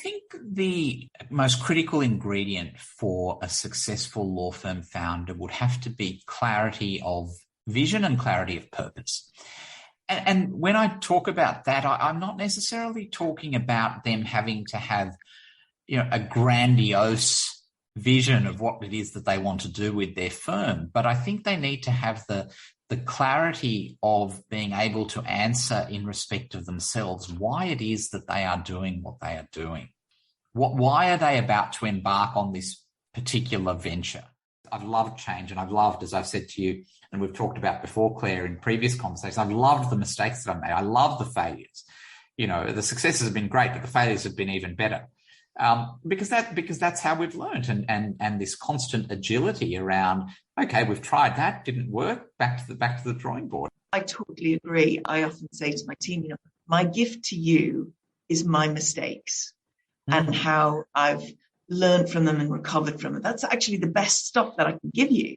think the most critical ingredient for a successful law firm founder would have to be clarity of vision and clarity of purpose. And when I talk about that, I'm not necessarily talking about them having to have, a grandiose vision of what it is that they want to do with their firm. But I think they need to have the clarity of being able to answer in respect of themselves why it is that they are doing what they are doing. Why are they about to embark on this particular venture? I've loved change, and I've loved, as I've said to you, and we've talked about before, Claire, in previous conversations, I've loved the mistakes that I've made. I love the failures. The successes have been great, but the failures have been even better. Because that's how we've learned, and this constant agility around, okay, we've tried that, didn't work, back to the drawing board. I totally agree. I often say to my team, my gift to you is my mistakes and how I've learned from them and recovered from it. That's actually the best stuff that I can give you.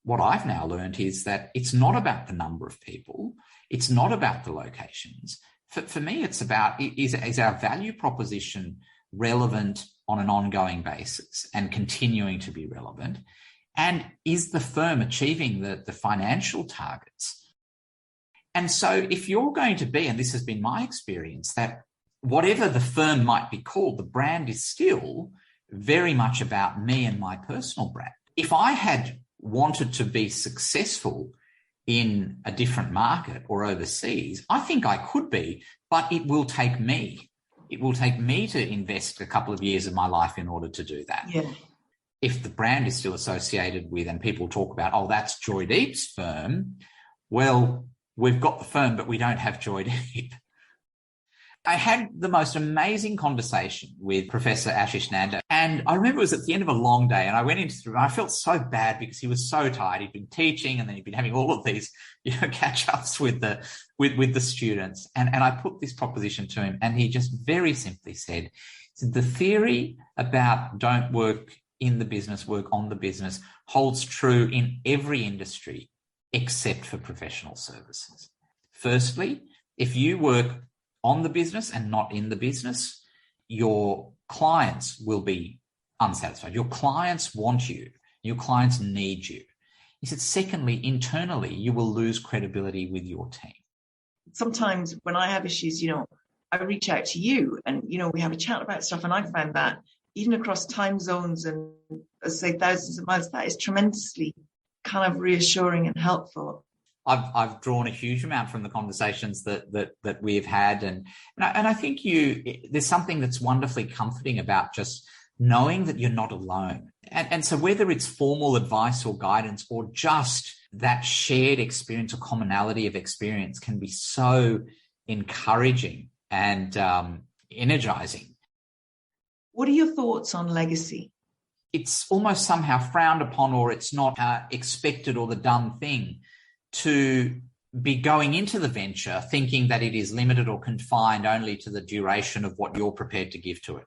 What I've now learned is that it's not about the number of people. It's not about the locations. For me, it's about, is our value proposition relevant on an ongoing basis and continuing to be relevant? And is the firm achieving the financial targets? And so if you're going to be, and this has been my experience, that whatever the firm might be called, the brand is still very much about me and my personal brand. If I had wanted to be successful in a different market or overseas, I think I could be, but it will take me. It will take me to invest a couple of years of my life in order to do that. Yeah. If the brand is still associated with, and people talk about, that's Joydeep's firm, well, we've got the firm, but we don't have Joydeep. I had the most amazing conversation with Professor Ashish Nanda. And I remember it was at the end of a long day, and I went into the room. I felt so bad because he was so tired. He'd been teaching, and then he'd been having all of these, catch-ups with the students. And I put this proposition to him, and he just very simply said, the theory about don't work in the business, work on the business holds true in every industry except for professional services. Firstly, if you work on the business and not in the business, your clients will be unsatisfied. Your clients want you. Your clients need you. He said, secondly, internally, you will lose credibility with your team. Sometimes when I have issues, I reach out to you and, we have a chat about stuff. And I found that even across time zones and, say, thousands of miles, that is tremendously kind of reassuring and helpful. I've drawn a huge amount from the conversations that we've had, and I think there's something that's wonderfully comforting about just knowing that you're not alone. And so whether it's formal advice or guidance or just that shared experience or commonality of experience can be so encouraging and energizing. What are your thoughts on legacy? It's almost somehow frowned upon, or it's not expected or the done thing to be going into the venture thinking that it is limited or confined only to the duration of what you're prepared to give to it.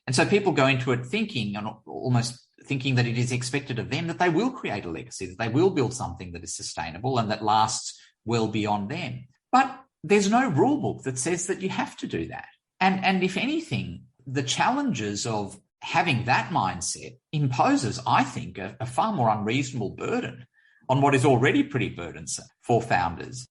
And so people go into it thinking, and almost thinking that it is expected of them that they will create a legacy, that they will build something that is sustainable and that lasts well beyond them. But there's no rule book that says that you have to do that. And if anything, the challenges of having that mindset imposes, I think, a far more unreasonable burden on what is already pretty burdensome for founders.